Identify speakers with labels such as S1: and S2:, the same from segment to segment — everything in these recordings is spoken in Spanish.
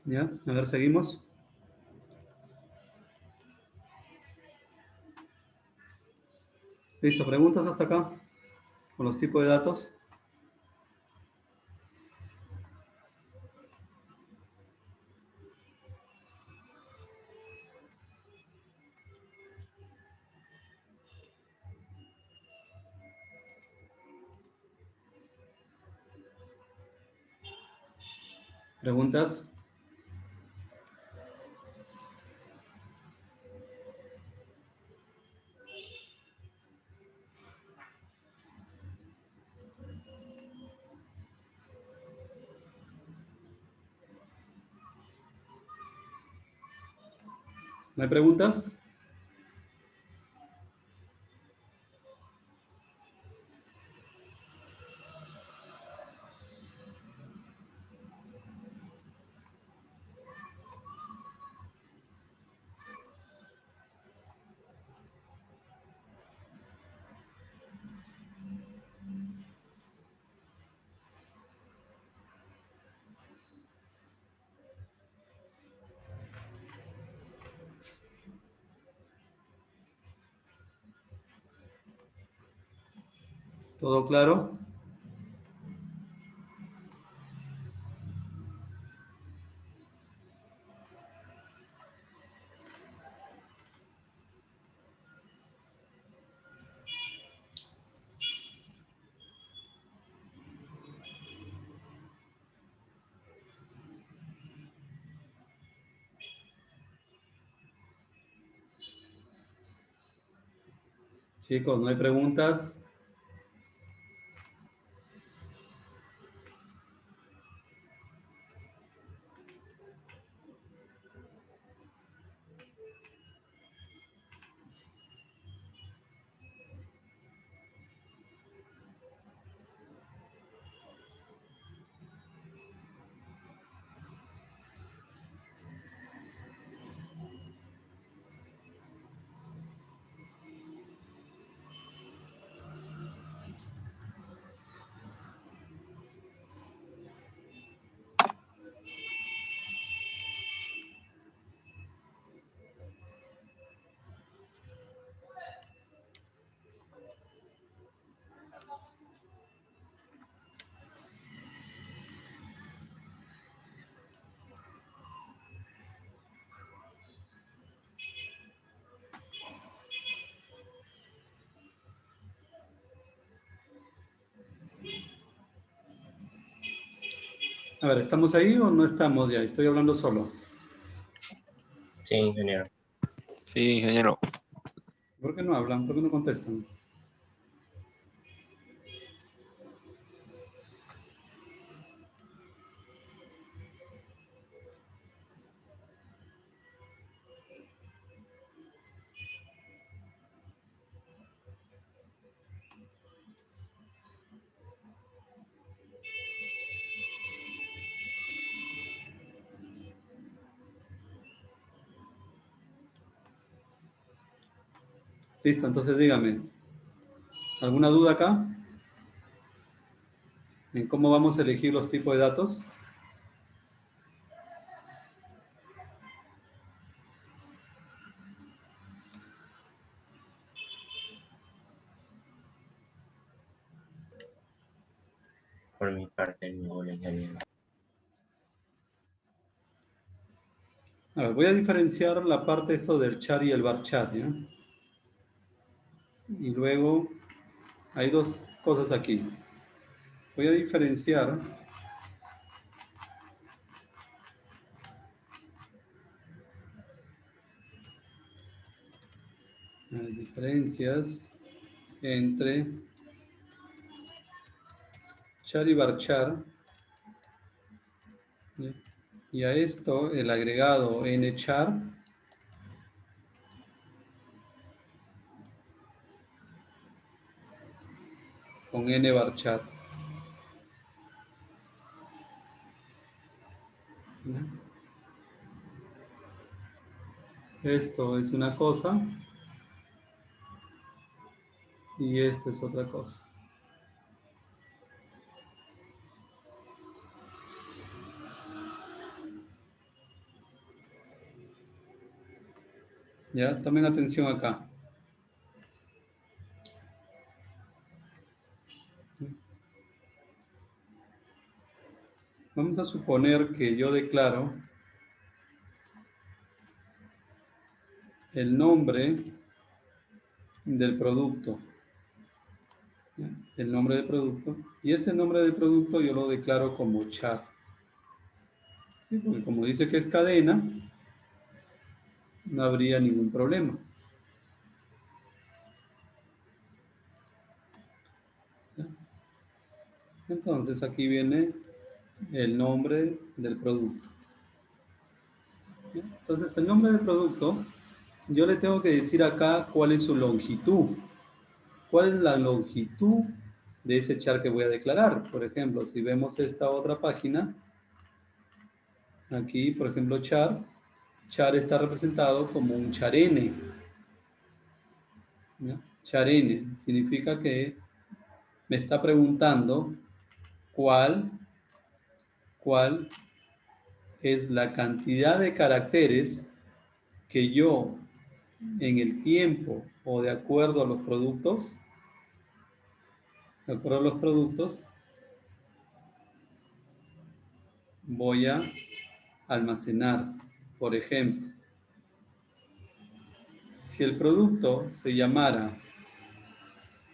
S1: Ya, a ver, seguimos. Listo, preguntas hasta acá con los tipos de datos. Preguntas. ¿No hay preguntas? ¿Todo claro? Chicos, ¿no hay preguntas? A ver, ¿estamos ahí o no estamos ya? Estoy hablando solo.
S2: Sí, ingeniero.
S3: Sí, ingeniero.
S1: ¿Por qué no hablan? ¿Por qué no contestan? Listo, entonces dígame. ¿Alguna duda acá? ¿En cómo vamos a elegir los tipos de datos?
S2: Por mi parte, no, ingeniero.
S1: A ver, voy a diferenciar la parte esto del char y el varchar, ¿ya? Y luego hay dos cosas aquí. Voy a diferenciar las diferencias entre char y varchar. ¿Ya? Y a esto el agregado nchar con nvarchar. ¿Ya? Esto es una cosa y esto es otra cosa. Ya, tomen atención acá. Vamos a suponer que yo declaro el nombre del producto. ¿Ya? El nombre del producto. Y ese nombre del producto yo lo declaro como char. ¿Sí? Porque como dice que es cadena, no habría ningún problema. ¿Ya? Entonces aquí viene el nombre del producto. ¿Ya? Entonces el nombre del producto, yo le tengo que decir acá cuál es su longitud. ¿Cuál es la longitud de ese char que voy a declarar? Por ejemplo, si vemos esta otra página, aquí, por ejemplo, char está representado como un char n. ¿Ya? Char n significa que me está preguntando cuál es la cantidad de caracteres que yo en el tiempo o de acuerdo a los productos, voy a almacenar. Por ejemplo, si el producto se llamara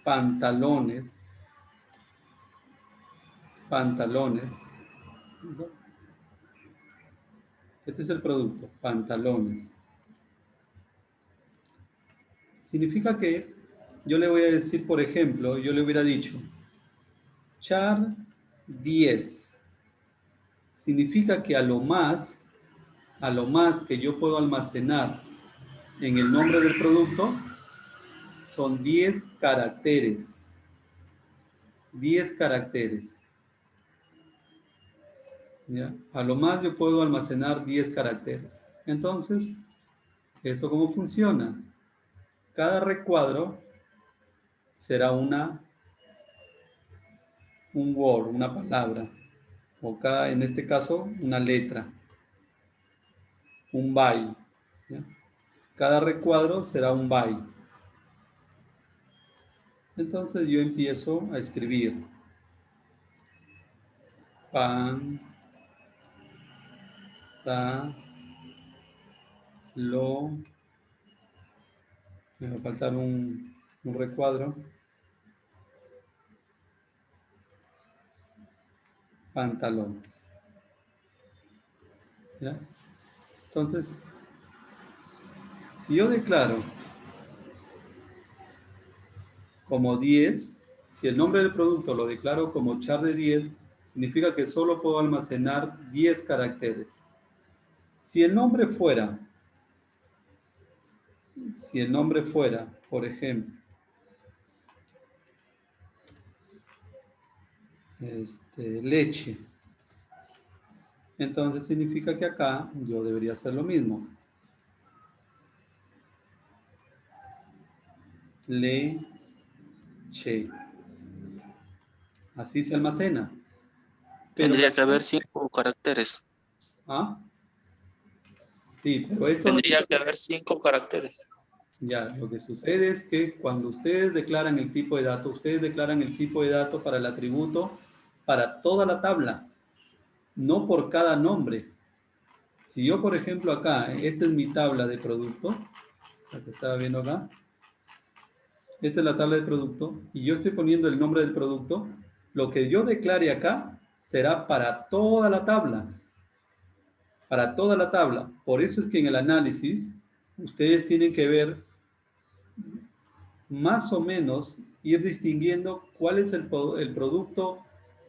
S1: pantalones, este es el producto, pantalones. Significa que yo le voy a decir, por ejemplo, yo le hubiera dicho, char 10. Significa que a lo más que yo puedo almacenar en el nombre del producto son 10 caracteres. 10 caracteres. ¿Ya? A lo más yo puedo almacenar 10 caracteres. Entonces, ¿esto cómo funciona? Cada recuadro será un word, una palabra. O cada, en este caso, una letra. Un byte. ¿Ya? Cada recuadro será un byte. Entonces yo empiezo a escribir. Pan, ta, lo. Me va a faltar un recuadro. Pantalones. ¿Ya? Entonces, si yo declaro como 10, si el nombre del producto lo declaro como char de 10, significa que solo puedo almacenar 10 caracteres. Si el nombre fuera, por ejemplo, leche, entonces significa que acá yo debería hacer lo mismo. Leche. Así se almacena. Pero
S4: Tendría que haber 5 caracteres.
S1: ¿Ah? Sí, pero esto...
S4: Tendría que haber 5 caracteres.
S1: Ya, lo que sucede es que cuando ustedes declaran el tipo de dato, ustedes declaran el tipo de dato para el atributo para toda la tabla, no por cada nombre. Si yo, por ejemplo, acá, esta es mi tabla de producto, la que estaba viendo acá, esta es la tabla de producto, y yo estoy poniendo el nombre del producto, lo que yo declare acá será para toda la tabla. Para toda la tabla. Por eso es que en el análisis, ustedes tienen que ver más o menos, ir distinguiendo cuál es el producto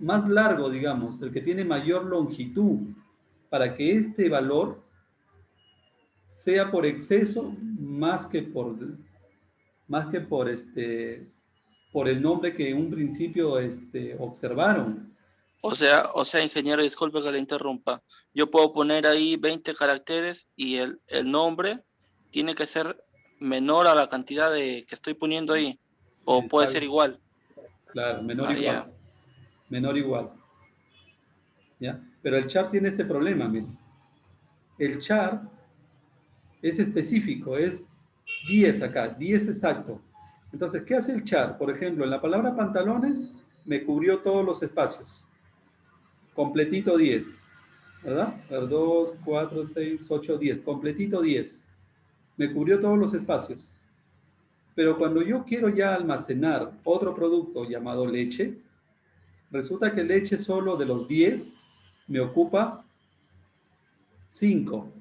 S1: más largo, digamos, el que tiene mayor longitud, para que este valor sea por exceso más que por el nombre que en un principio observaron.
S4: O sea, ingeniero, disculpe que le interrumpa. Yo puedo poner ahí 20 caracteres y el nombre tiene que ser menor a la cantidad que estoy poniendo ahí. O puede ser igual.
S1: Claro, menor igual.
S4: Ya.
S1: Menor igual. ¿Ya? Pero el char tiene este problema, miren. El char es específico, es 10 acá, 10 exacto. Entonces, ¿qué hace el char? Por ejemplo, en la palabra pantalones me cubrió todos los espacios. Completito 10. ¿Verdad? 2, 4, 6, 8, 10. Completito 10. Me cubrió todos los espacios. Pero cuando yo quiero ya almacenar otro producto llamado leche, resulta que leche solo de los 10 me ocupa 5.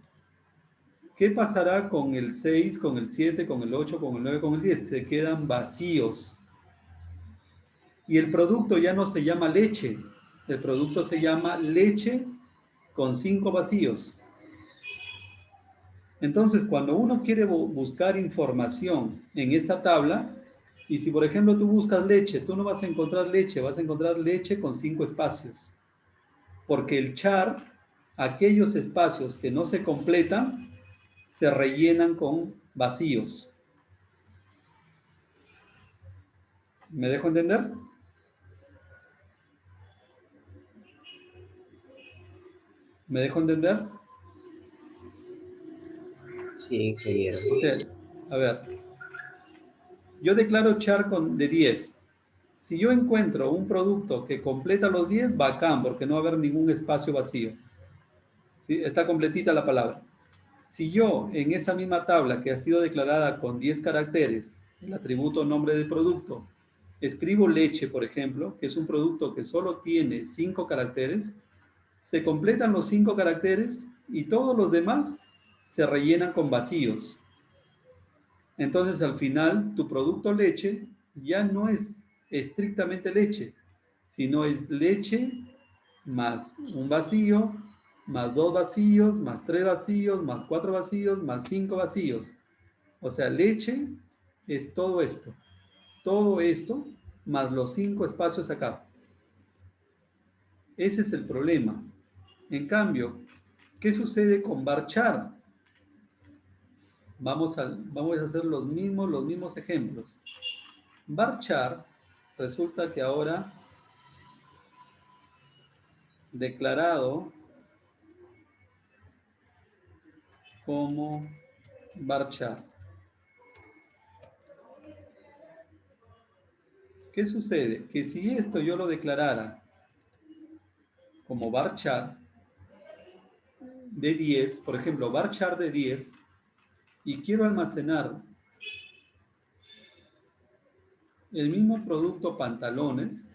S1: ¿Qué pasará con el 6, con el 7, con el 8, con el 9, con el 10? Se quedan vacíos. Y el producto ya no se llama leche. El producto se llama leche con 5 vacíos. Entonces, cuando uno quiere buscar información en esa tabla, y si por ejemplo tú buscas leche, tú no vas a encontrar leche, vas a encontrar leche con 5 espacios. Porque el char, aquellos espacios que no se completan, se rellenan con vacíos. ¿Me dejo entender? ¿Me dejo entender?
S2: Sí, ingeniero.
S1: O sea, a ver, yo declaro char de 10. Si yo encuentro un producto que completa los 10, bacán, porque no va a haber ningún espacio vacío. ¿Sí? Está completita la palabra. Si yo en esa misma tabla que ha sido declarada con 10 caracteres, el atributo nombre de producto, escribo leche, por ejemplo, que es un producto que solo tiene 5 caracteres, se completan los 5 caracteres y todos los demás se rellenan con vacíos. Entonces, al final, tu producto leche ya no es estrictamente leche, sino es leche más un vacío, más 2 vacíos, más 3 vacíos, más 4 vacíos, más 5 vacíos. O sea, leche es todo esto, más los 5 espacios acá. Ese es el problema. En cambio, ¿qué sucede con varchar? Vamos a hacer los mismos ejemplos. Varchar resulta que ahora declarado como varchar. ¿Qué sucede? Que si esto yo lo declarara como varchar de 10, por ejemplo, varchar de 10, y quiero almacenar el mismo producto pantalones,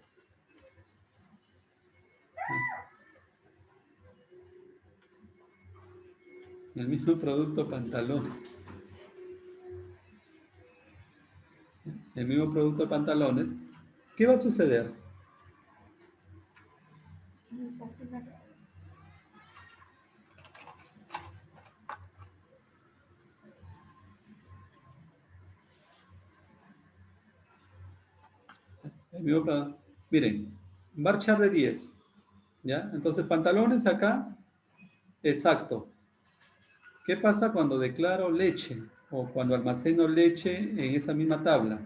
S1: el mismo producto pantalón, el mismo producto pantalones, ¿qué va a suceder? Miren, varchar de 10, ¿ya? Entonces, pantalones acá, exacto. ¿Qué pasa cuando declaro leche o cuando almaceno leche en esa misma tabla?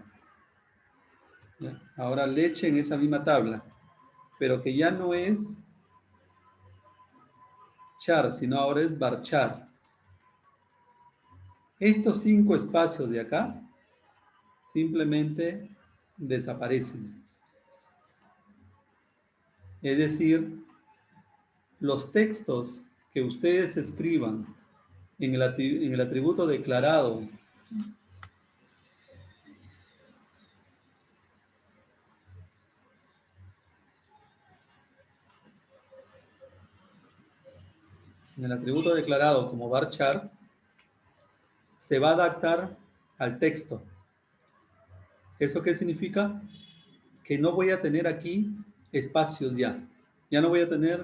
S1: ¿Ya? Ahora leche en esa misma tabla, pero que ya no es char, sino ahora es varchar. Estos 5 espacios de acá simplemente desaparecen. Es decir, los textos que ustedes escriban en el atributo declarado como varchar, se va a adaptar al texto. ¿Eso qué significa? Que no voy a tener aquí espacios ya. Ya no voy a tener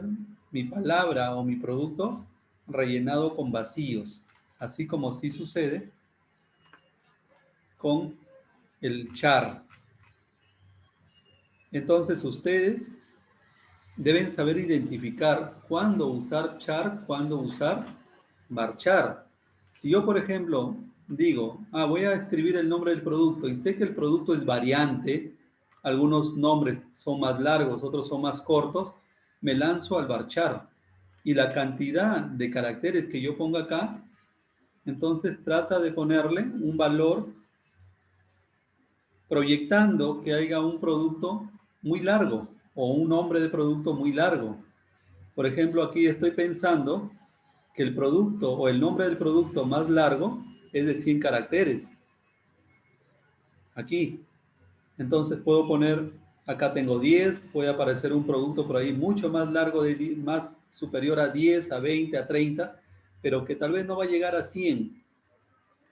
S1: mi palabra o mi producto rellenado con vacíos, así como sí sucede con el char. Entonces ustedes deben saber identificar cuándo usar char, cuándo usar varchar. Si yo, por ejemplo, digo, voy a escribir el nombre del producto y sé que el producto es variante, algunos nombres son más largos, otros son más cortos, me lanzo al varchar. Y la cantidad de caracteres que yo ponga acá, Entonces trata de ponerle un valor proyectando que haya un producto muy largo o un nombre de producto muy largo. Por ejemplo, aquí estoy pensando que el producto o el nombre del producto más largo es de 100 caracteres. Aquí. Entonces puedo poner, acá tengo 10, puede aparecer un producto por ahí mucho más largo, más superior a 10, a 20, a 30, pero que tal vez no va a llegar a 100.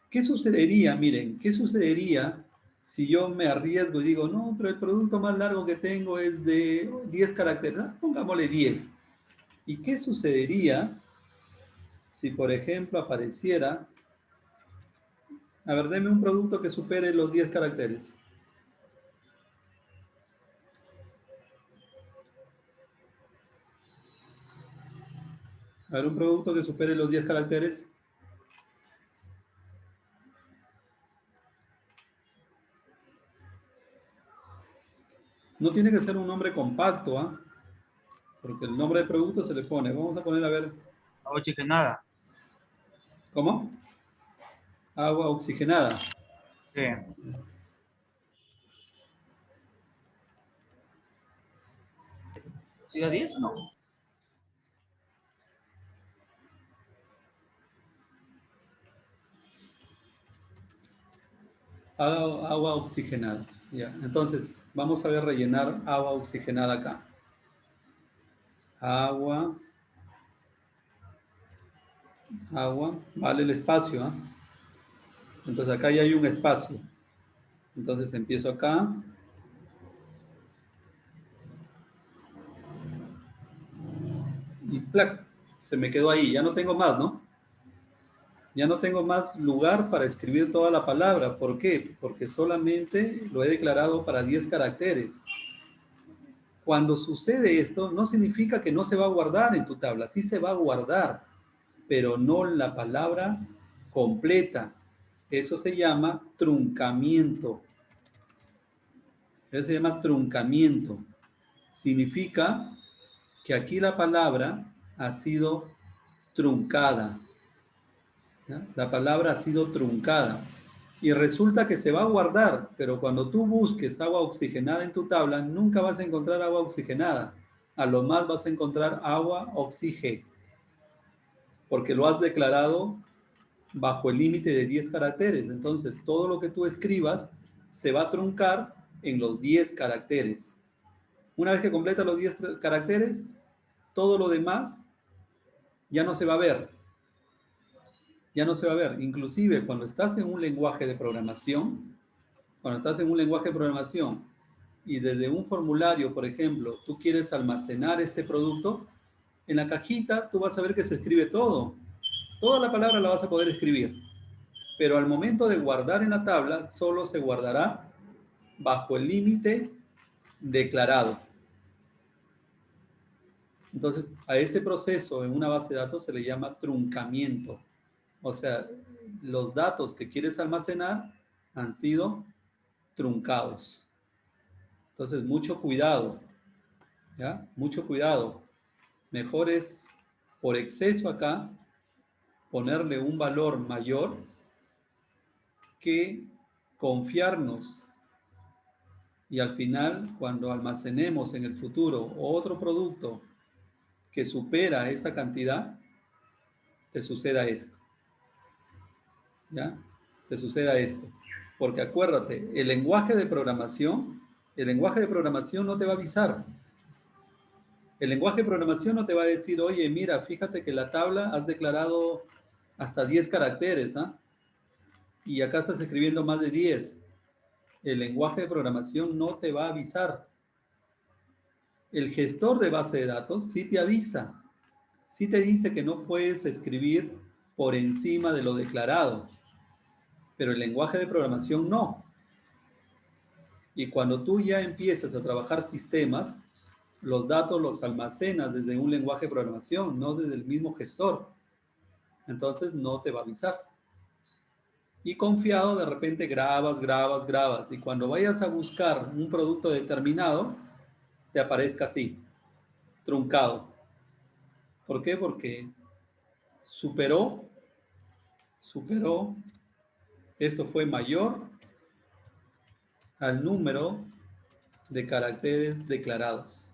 S1: ¿Qué sucedería? Miren, ¿qué sucedería si yo me arriesgo y digo, no, pero el producto más largo que tengo es de 10 caracteres? Pongámosle 10. ¿Y qué sucedería si, por ejemplo, apareciera, a ver, deme un producto que supere los 10 caracteres? A ver, un producto que supere los 10 caracteres. No tiene que ser un nombre compacto, ¿ah? Porque el nombre de producto se le pone. Vamos a poner, a ver.
S5: Agua oxigenada.
S1: ¿Cómo? Agua oxigenada.
S5: Sí. ¿Sí da 10 o no?
S1: Agua oxigenada. Ya. Entonces, vamos a ver rellenar agua oxigenada acá. Agua. Vale el espacio, ¿ah? Entonces acá ya hay un espacio. Entonces empiezo acá. Y ¡plac! Se me quedó ahí. Ya no tengo más, ¿no? Ya no tengo más lugar para escribir toda la palabra. ¿Por qué? Porque solamente lo he declarado para 10 caracteres. Cuando sucede esto, no significa que no se va a guardar en tu tabla. Sí se va a guardar, pero no la palabra completa. Eso se llama truncamiento. Eso se llama truncamiento. Significa que aquí la palabra ha sido truncada. ¿Ya? La palabra ha sido truncada. Y resulta que se va a guardar, pero cuando tú busques agua oxigenada en tu tabla, nunca vas a encontrar agua oxigenada. A lo más vas a encontrar agua oxígeno, porque lo has declarado bajo el límite de 10 caracteres. Entonces, todo lo que tú escribas se va a truncar en los 10 caracteres. Una vez que completa los 10 caracteres, todo lo demás ya no se va a ver. Ya no se va a ver. Inclusive cuando estás en un lenguaje de programación, y desde un formulario, por ejemplo, tú quieres almacenar este producto, en la cajita tú vas a ver que se escribe todo. Toda la palabra la vas a poder escribir. Pero al momento de guardar en la tabla, solo se guardará bajo el límite declarado. Entonces, a ese proceso en una base de datos se le llama truncamiento. O sea, los datos que quieres almacenar han sido truncados. Entonces, mucho cuidado, ¿ya? Mucho cuidado. Mejor es, por exceso acá, ponerle un valor mayor que confiarnos. Y al final, cuando almacenemos en el futuro otro producto que supera esa cantidad, te suceda esto. ¿Ya? Te suceda esto. Porque acuérdate, el lenguaje de programación no te va a avisar. El lenguaje de programación no te va a decir, oye, mira, fíjate que la tabla has declarado hasta 10 caracteres, ¿ah? Y acá estás escribiendo más de 10. El lenguaje de programación no te va a avisar. El gestor de base de datos sí te avisa. Sí te dice que no puedes escribir por encima de lo declarado. Pero el lenguaje de programación no. Y cuando tú ya empiezas a trabajar sistemas, los datos los almacenas desde un lenguaje de programación, no desde el mismo gestor. Entonces no te va a avisar. Y confiado, de repente grabas. Y cuando vayas a buscar un producto determinado, te aparezca así, truncado. ¿Por qué? Porque superó superó, esto fue mayor al número de caracteres declarados.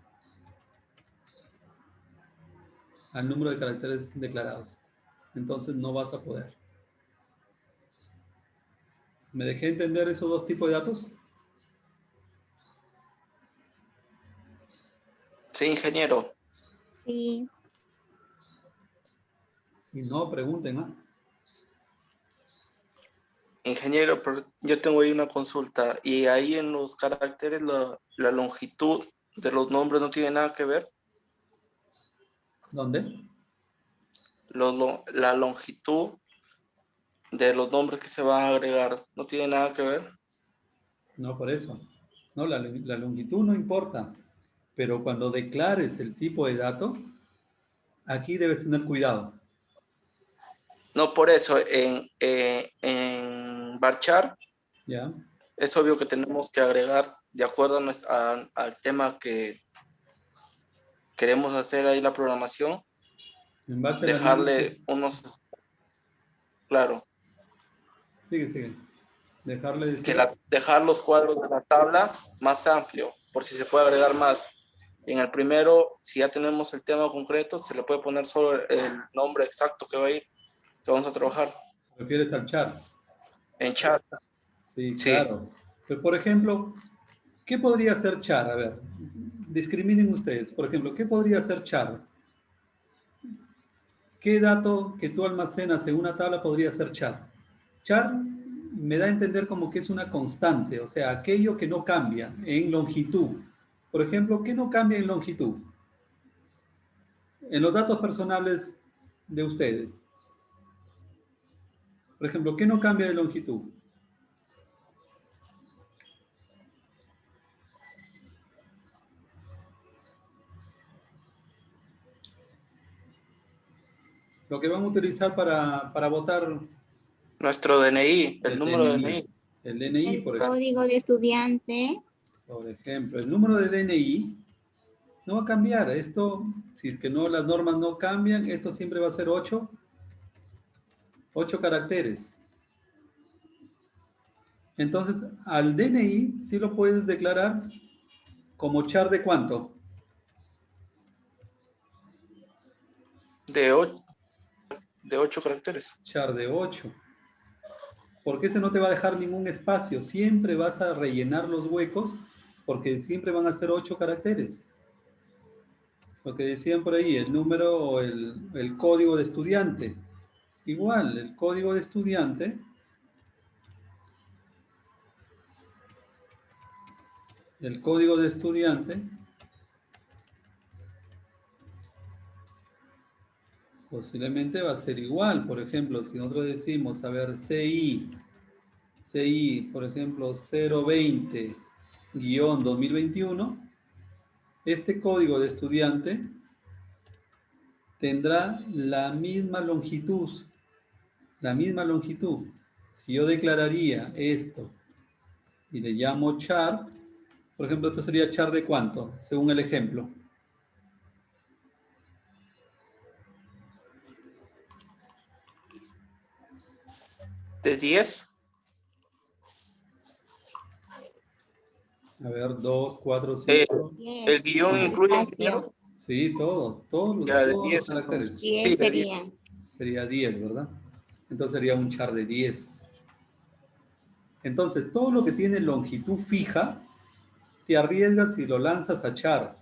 S1: Al número de caracteres declarados. Entonces no vas a poder. ¿Me dejé entender esos dos tipos de datos?
S4: Sí, ingeniero.
S6: Sí.
S1: Si no, pregunten, ¿ah?
S4: Ingeniero, pero yo tengo ahí una consulta. ¿Y ahí en los caracteres la longitud de los nombres no tiene nada que ver?
S1: ¿Dónde?
S4: La longitud de los nombres que se van a agregar no tiene nada que ver.
S1: No, por eso. No, la longitud no importa. Pero cuando declares el tipo de dato, aquí debes tener cuidado.
S4: No, por eso, en Varchar,
S1: ¿Ya?
S4: es obvio que tenemos que agregar, de acuerdo al tema que queremos hacer ahí la programación,
S1: En base al
S4: dejarle
S1: análisis.
S4: unos, claro,
S1: Sigue. Dejarle decir.
S4: dejar los cuadros de la tabla más amplio, por si se puede agregar más. En el primero, si ya tenemos el tema concreto, se le puede poner solo el nombre exacto que va a ir, que vamos a trabajar.
S1: ¿Te refieres al char?
S4: En chat.
S1: Sí,
S4: Sí.
S1: claro. Pero, por ejemplo, ¿qué podría ser char? A ver, discriminen ustedes. Por ejemplo, ¿qué podría ser char? ¿Qué dato que tú almacenas en una tabla podría ser char? Char me da a entender como que es una constante, o sea, aquello que no cambia en longitud. Por ejemplo, ¿qué no cambia en longitud? En los datos personales de ustedes. Por ejemplo, ¿qué no cambia de longitud? Lo que vamos a utilizar para votar
S4: Nuestro DNI, el número de DNI.
S1: El DNI,
S6: El
S1: por ejemplo.
S6: código de estudiante.
S1: Por ejemplo, el número de DNI no va a cambiar. Esto, si es que no, las normas no cambian, esto siempre va a ser 8 caracteres. Entonces, al DNI sí lo puedes declarar como char de ¿cuánto?
S4: De 8 caracteres.
S1: Char de 8. Porque ese no te va a dejar ningún espacio. Siempre vas a rellenar los huecos porque siempre van a ser 8 caracteres. Lo que decían por ahí, el número o el código de estudiante. Igual, el código de estudiante. El código de estudiante posiblemente va a ser igual. Por ejemplo, si nosotros decimos, a ver, CI, por ejemplo, 020-2021, este código de estudiante tendrá la misma longitud. La misma longitud. Si yo declararía esto y le llamo char, por ejemplo, esto sería char de ¿cuánto? Según el ejemplo.
S4: De 10.
S1: A ver, 2, 4, 5.
S4: El guión incluye, ingeniero.
S1: Sí, todos
S4: Ya, de
S1: los
S4: 10
S1: caracteres.
S4: entonces.
S6: 10
S4: Sí, de
S6: sería.
S4: 10.
S1: Sería 10, ¿verdad? Entonces sería un char de 10. Entonces, todo lo que tiene longitud fija, te arriesgas y lo lanzas a char.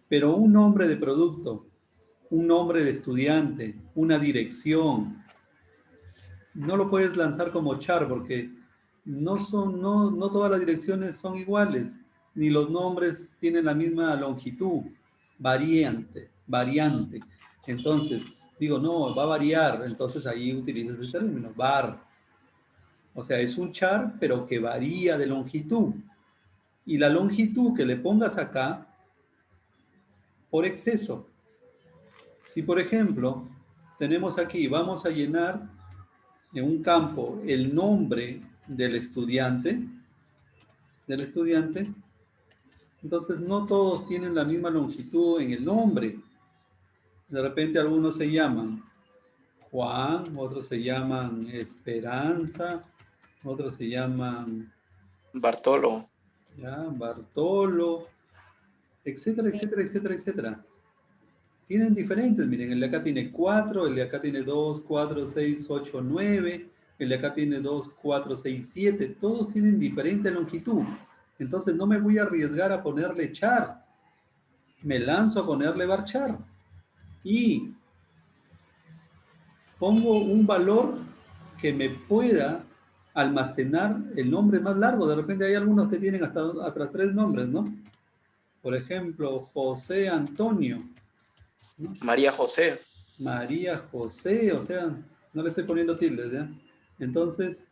S1: Pero un nombre de producto, un nombre de estudiante, una dirección, no lo puedes lanzar como char porque no todas las direcciones son iguales, ni los nombres tienen la misma longitud, variante. Entonces, digo, no, va a variar, entonces ahí utilizas el término, var. O sea, es un char, pero que varía de longitud. Y la longitud que le pongas acá, por exceso. Si, por ejemplo, tenemos aquí, vamos a llenar en un campo el nombre del estudiante, entonces no todos tienen la misma longitud en el nombre. De repente algunos se llaman Juan, otros se llaman Esperanza, otros se llaman
S4: Bartolo.
S1: ya, Bartolo, etcétera, etcétera, etcétera, etcétera. Tienen diferentes, miren, el de acá tiene 4, el de acá tiene 2, 4, 6, 8, 9, el de acá tiene 2, 4, 6, 7, todos tienen diferente longitud. Entonces no me voy a arriesgar a ponerle char, me lanzo a ponerle varchar y pongo un valor que me pueda almacenar el nombre más largo. De repente hay algunos que tienen hasta 3 nombres, ¿no? Por ejemplo, José Antonio, ¿no?
S4: María José.
S1: María José, o sea, no le estoy poniendo tildes, ¿ya? Entonces,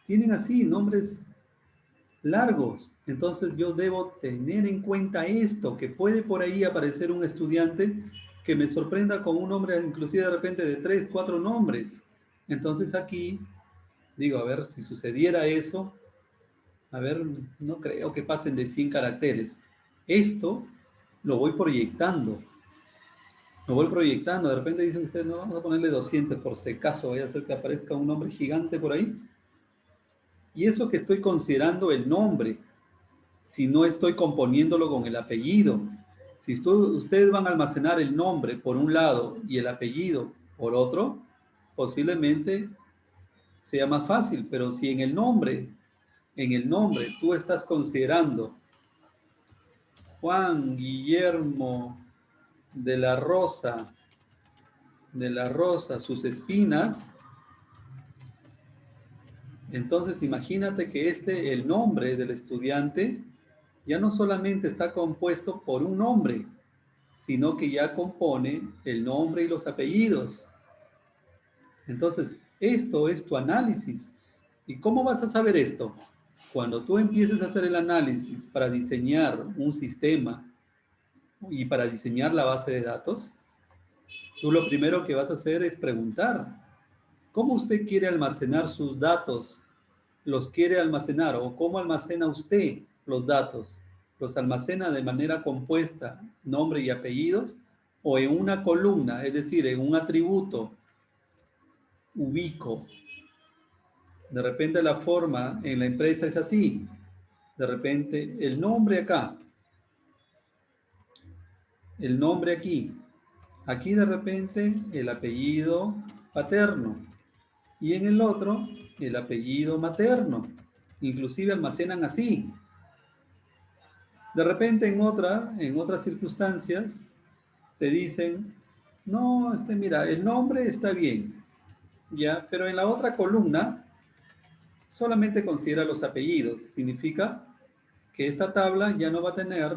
S1: tienen así nombres largos. Entonces yo debo tener en cuenta esto, que puede por ahí aparecer un estudiante que me sorprenda con un nombre, inclusive de repente de 3, 4 nombres. Entonces aquí, digo, a ver, si sucediera eso, a ver, no creo que pasen de 100 caracteres. Esto lo voy proyectando. Lo voy proyectando. De repente dicen ustedes, no, vamos a ponerle 200 por si acaso vaya a hacer que aparezca un nombre gigante por ahí. Y eso que estoy considerando el nombre, si no estoy componiéndolo con el apellido. Si ustedes van a almacenar el nombre por un lado y el apellido por otro, posiblemente sea más fácil, pero si en el nombre tú estás considerando Juan Guillermo de la Rosa, sus espinas, entonces imagínate que el nombre del estudiante, ya no solamente está compuesto por un nombre, sino que ya compone el nombre y los apellidos. Entonces, esto es tu análisis. ¿Y cómo vas a saber esto? Cuando tú empieces a hacer el análisis para diseñar un sistema y para diseñar la base de datos, tú lo primero que vas a hacer es preguntar, ¿cómo usted quiere almacenar sus datos? ¿Los quiere almacenar o cómo almacena usted los datos? ¿Los almacena de manera compuesta, nombre y apellidos? ¿O en una columna, es decir, en un atributo ubico? De repente la forma en la empresa es así. De repente el nombre acá, el nombre aquí. Aquí de repente el apellido paterno. Y en el otro, el apellido materno. Inclusive almacenan así. De repente en otras circunstancias, te dicen, no, mira, el nombre está bien, ya, pero en la otra columna solamente considera los apellidos. Significa que esta tabla ya no va a tener,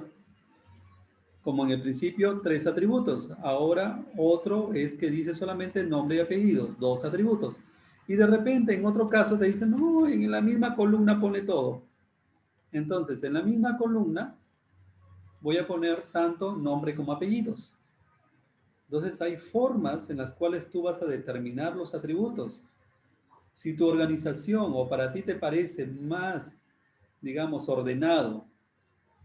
S1: como en el principio, 3 atributos. Ahora otro es que dice solamente nombre y apellidos, 2 atributos. Y de repente en otro caso te dicen, no, en la misma columna pone todo. Entonces, en la misma columna voy a poner tanto nombre como apellidos. Entonces hay formas en las cuales tú vas a determinar los atributos. Si tu organización o para ti te parece más, digamos, ordenado,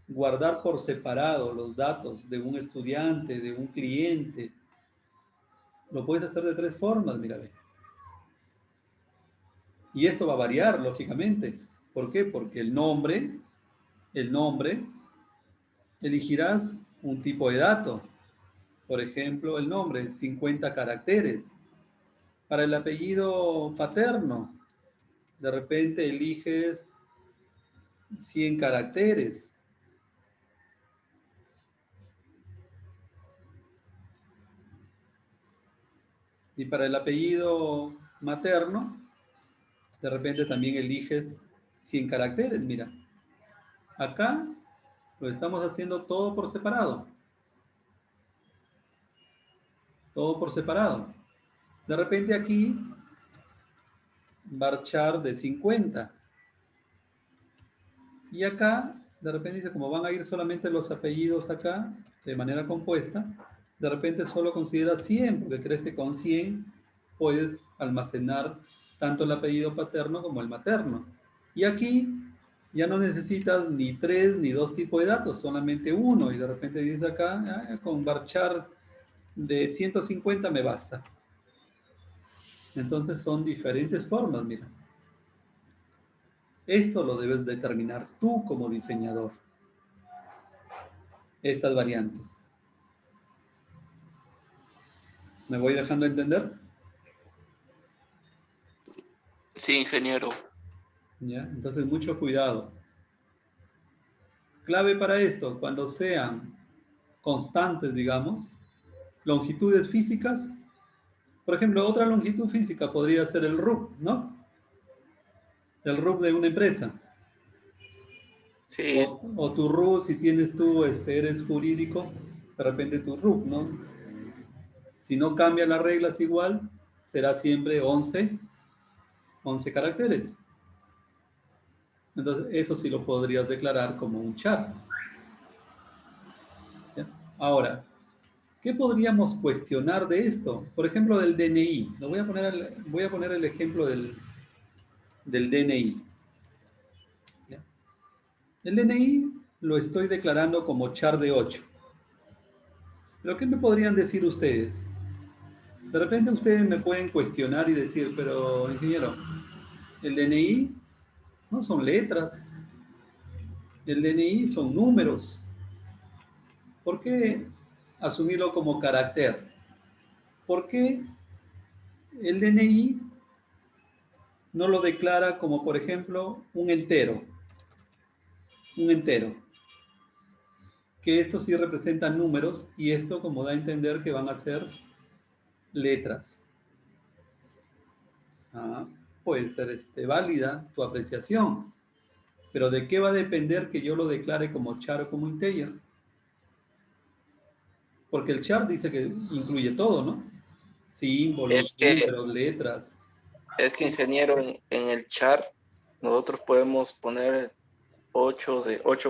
S1: guardar por separado los datos de un estudiante, de un cliente, lo puedes hacer de 3 formas, mírale. Y esto va a variar, lógicamente. ¿Por qué? Porque el nombre, elegirás un tipo de dato. Por ejemplo, el nombre, 50 caracteres. Para el apellido paterno, de repente eliges 100 caracteres. Y para el apellido materno, de repente también eliges 100 caracteres. Mira, acá lo estamos haciendo todo por separado. Todo por separado. De repente aquí, varchar de 50. Y acá, de repente dice, como van a ir solamente los apellidos acá, de manera compuesta, de repente solo considera 100, porque crees que con 100 puedes almacenar tanto el apellido paterno como el materno. Y aquí ya no necesitas ni 3 ni 2 tipos de datos, solamente uno. Y de repente dices acá, con varchar de 150 me basta. Entonces son diferentes formas, mira. Esto lo debes determinar tú como diseñador. Estas variantes. ¿Me voy dejando entender?
S4: Sí, ingeniero.
S1: ¿Ya? Entonces, mucho cuidado. Clave para esto, cuando sean constantes, digamos, longitudes físicas. Por ejemplo, otra longitud física podría ser el RUC, ¿no? El RUC de una empresa.
S4: Sí,
S1: O tu RUC, si tienes tú, eres jurídico, de repente tu RUC, ¿no? Si no cambia las reglas igual, será siempre 11 caracteres. Entonces, eso sí lo podrías declarar como un char. ¿Ya? Ahora, ¿qué podríamos cuestionar de esto? Por ejemplo, del DNI. Voy a poner el ejemplo del DNI. ¿Ya? El DNI lo estoy declarando como char de 8. ¿Pero qué me podrían decir ustedes? De repente ustedes me pueden cuestionar y decir, pero ingeniero, el DNI no son letras, el DNI son números. ¿Por qué asumirlo como carácter? ¿Por qué el DNI no lo declara como, por ejemplo, un entero? Un entero. Que esto sí representa números y esto como da a entender que van a ser letras. Puede ser válida tu apreciación, pero ¿de qué va a depender que yo lo declare como char o como integer? Porque el char dice que incluye todo, ¿no? Símbolos,
S4: es que,
S1: números, letras.
S4: ingeniero, en el char nosotros podemos poner 8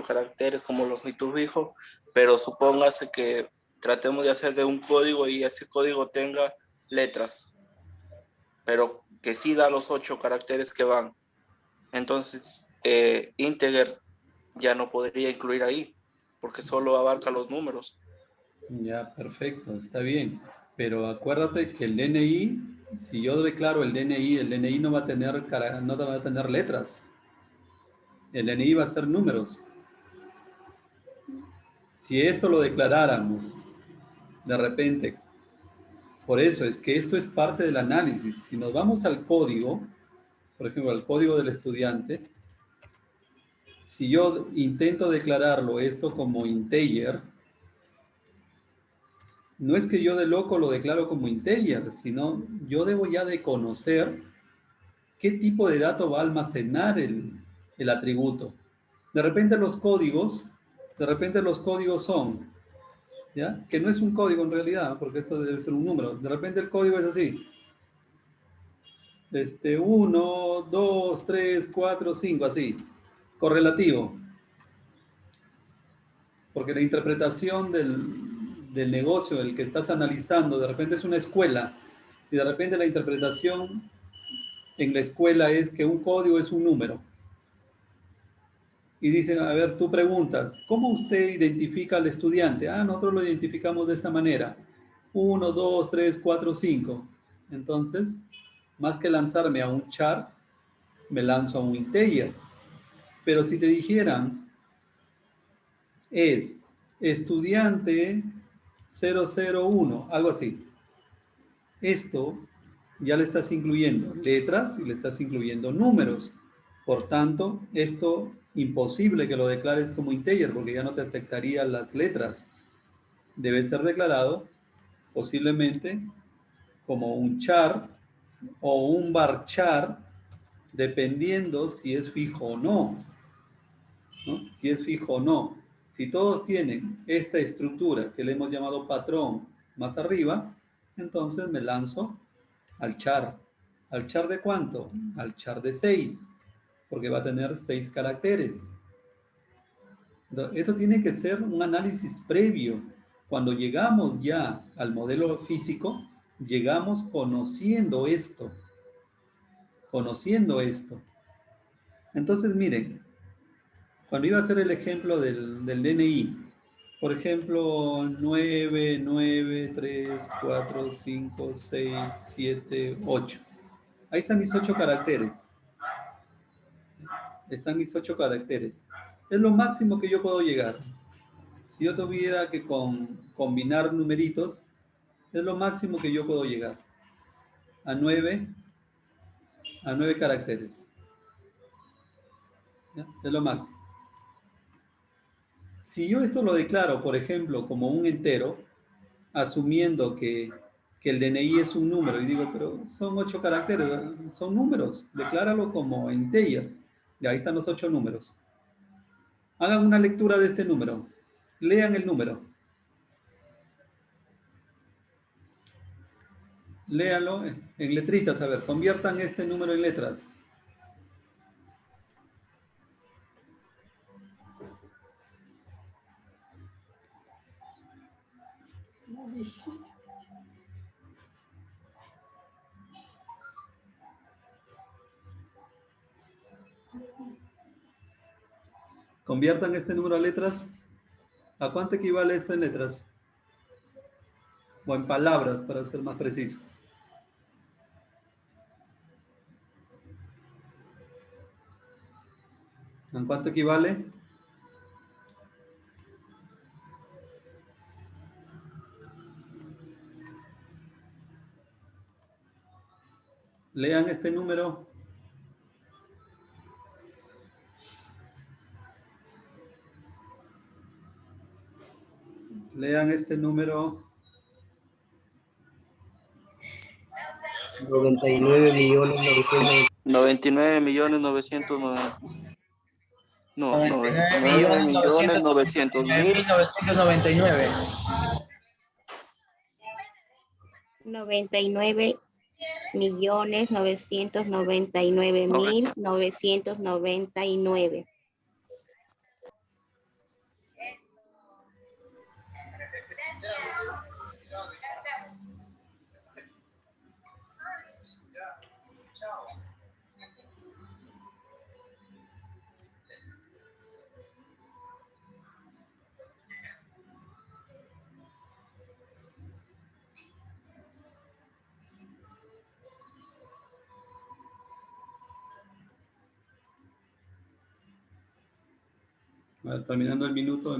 S4: caracteres como longitud fijo, pero supóngase que tratemos de hacer de un código y ese código tenga letras, pero que sí da los 8 caracteres que van. Entonces, integer ya no podría incluir ahí, porque solo abarca los números.
S1: Ya, perfecto, está bien. Pero acuérdate que el DNI, si yo declaro el DNI no va a tener, no va a tener letras. El DNI va a ser números. Si esto lo declaráramos de repente, por eso es que esto es parte del análisis. Si nos vamos al código, por ejemplo, al código del estudiante, si yo intento declararlo esto como integer, no es que yo de loco lo declaro como integer, sino yo debo ya de conocer qué tipo de dato va a almacenar el atributo. De repente los códigos son, ¿ya? Que no es un código en realidad, porque esto debe ser un número. De repente el código es así. 1, 2, 3, 4, 5, así. Correlativo. Porque la interpretación del negocio, el que estás analizando, de repente es una escuela, y de repente la interpretación en la escuela es que un código es un número. Y dicen, a ver, tú preguntas, ¿cómo usted identifica al estudiante? Nosotros lo identificamos de esta manera. 1, 2, 3, 4, 5. Entonces, más que lanzarme a un char, me lanzo a un integer. Pero si te dijeran, es estudiante 001, algo así. Esto ya le estás incluyendo letras y le estás incluyendo números. Por tanto, esto imposible que lo declares como integer porque ya no te aceptaría las letras. Debe ser declarado posiblemente como un char o un varchar, dependiendo si es fijo o no, ¿no? Si es fijo o no. Si todos tienen esta estructura que le hemos llamado patrón más arriba, entonces me lanzo al char. ¿Al char de cuánto? Al char de 6, porque va a tener 6 caracteres. Entonces, esto tiene que ser un análisis previo. Cuando llegamos ya al modelo físico, llegamos conociendo esto. Conociendo esto. Entonces, miren, cuando iba a hacer el ejemplo del DNI, Por ejemplo, 9, 9, 3, 4, 5, 6, 7, 8. Ahí están mis 8 caracteres. Están mis 8 caracteres. Es lo máximo que yo puedo llegar. Si yo tuviera que combinar numeritos, es lo máximo que yo puedo llegar. A 9 caracteres. ¿Ya? Es lo máximo. Si yo esto lo declaro, por ejemplo, como un entero, asumiendo que el DNI es un número, y digo, pero son 8 caracteres, son números, decláralo como integer. Y ahí están los 8 números. Hagan una lectura de este número. Lean el número. Léanlo en letritas, a ver, conviertan este número en letras. Conviertan este número a letras. ¿A cuánto equivale esto en letras? O en palabras, para ser más preciso. ¿En cuánto equivale? Lean este número. Lean este número.
S2: 99.900.000.
S4: 99.990.000. No, 99.900.000.
S5: 99.999.000.
S6: 99.999.999.
S1: Terminando el minuto.